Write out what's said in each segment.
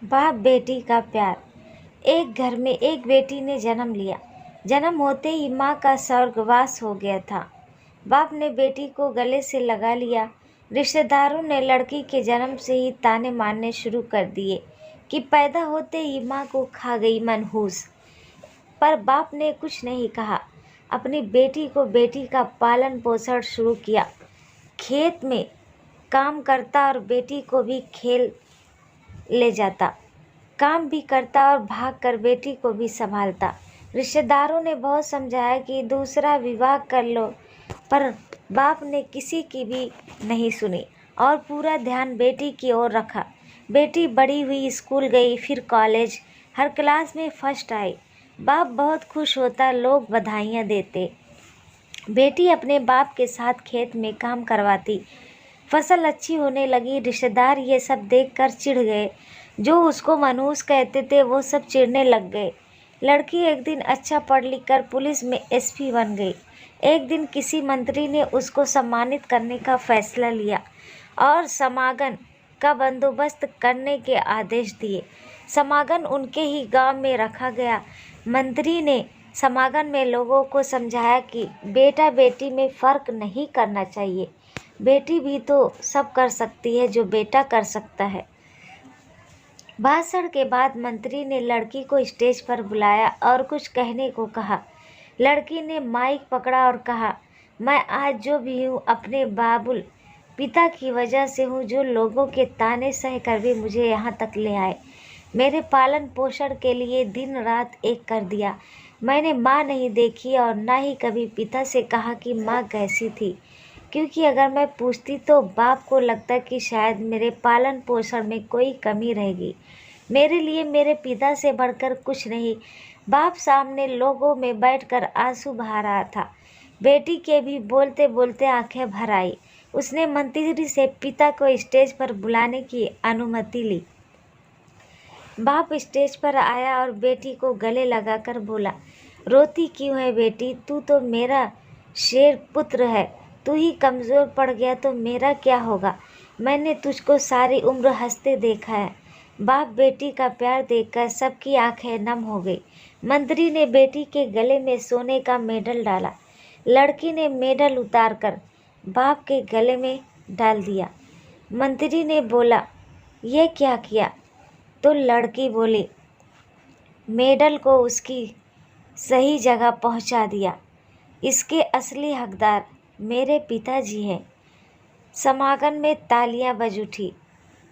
बाप बेटी का प्यार। एक घर में एक बेटी ने जन्म लिया। जन्म होते ही माँ का स्वर्गवास हो गया था। बाप ने बेटी को गले से लगा लिया। रिश्तेदारों ने लड़की के जन्म से ही ताने मारने शुरू कर दिए कि पैदा होते ही माँ को खा गई मनहूस। पर बाप ने कुछ नहीं कहा। अपनी बेटी का पालन पोषण शुरू किया। खेत में काम करता और बेटी को भी खेल ले जाता। काम भी करता और भाग कर बेटी को भी संभालता। रिश्तेदारों ने बहुत समझाया कि दूसरा विवाह कर लो, पर बाप ने किसी की भी नहीं सुनी और पूरा ध्यान बेटी की ओर रखा। बेटी बड़ी हुई, स्कूल गई, फिर कॉलेज, हर क्लास में फर्स्ट आई। बाप बहुत खुश होता, लोग बधाइयाँ देते। बेटी अपने बाप के साथ खेत में काम करवाती। फसल अच्छी होने लगी। रिश्तेदार ये सब देखकर चिढ़ गए। जो उसको मनहूस कहते थे वो सब चिढ़ने लग गए। लड़की एक दिन अच्छा पढ़ लिख कर पुलिस में एसपी बन गई। एक दिन किसी मंत्री ने उसको सम्मानित करने का फैसला लिया और समागम का बंदोबस्त करने के आदेश दिए। समागम उनके ही गांव में रखा गया। मंत्री ने समागम में लोगों को समझाया कि बेटा बेटी में फ़र्क नहीं करना चाहिए। बेटी भी तो सब कर सकती है जो बेटा कर सकता है। भाषण के बाद मंत्री ने लड़की को स्टेज पर बुलाया और कुछ कहने को कहा। लड़की ने माइक पकड़ा और कहा, मैं आज जो भी हूँ अपने बाबुल पिता की वजह से हूँ, जो लोगों के ताने सह कर भी मुझे यहाँ तक ले आए। मेरे पालन पोषण के लिए दिन रात एक कर दिया। मैंने माँ नहीं देखी और ना ही कभी पिता से कहा कि माँ कैसी थी, क्योंकि अगर मैं पूछती तो बाप को लगता कि शायद मेरे पालन पोषण में कोई कमी रहेगी। मेरे लिए मेरे पिता से बढ़कर कुछ नहीं। बाप सामने लोगों में बैठकर आंसू बहा रहा था। बेटी के भी बोलते बोलते आंखें भर आई। उसने मंत्री से पिता को स्टेज पर बुलाने की अनुमति ली। बाप स्टेज पर आया और बेटी को गले लगाकर बोला, रोती क्यों है बेटी? तू तो मेरा शेर पुत्र है। तू ही कमज़ोर पड़ गया तो मेरा क्या होगा? मैंने तुझको सारी उम्र हंसते देखा है। बाप बेटी का प्यार देखकर सबकी आंखें नम हो गई। मंत्री ने बेटी के गले में सोने का मेडल डाला। लड़की ने मेडल उतारकर बाप के गले में डाल दिया। मंत्री ने बोला, ये क्या किया? तो लड़की बोली, मेडल को उसकी सही जगह पहुंचा दिया। इसके असली हकदार मेरे पिताजी हैं। समागम में तालियां बज उठी।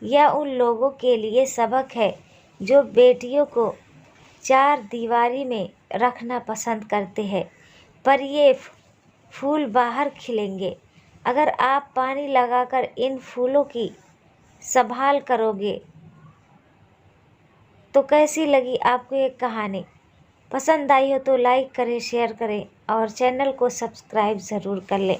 यह उन लोगों के लिए सबक है जो बेटियों को चार दीवारी में रखना पसंद करते हैं, पर ये फूल बाहर खिलेंगे अगर आप पानी लगाकर इन फूलों की संभाल करोगे। तो कैसी लगी आपको ये कहानी? पसंद आई हो तो लाइक करें, शेयर करें और चैनल को सब्सक्राइब ज़रूर कर लें।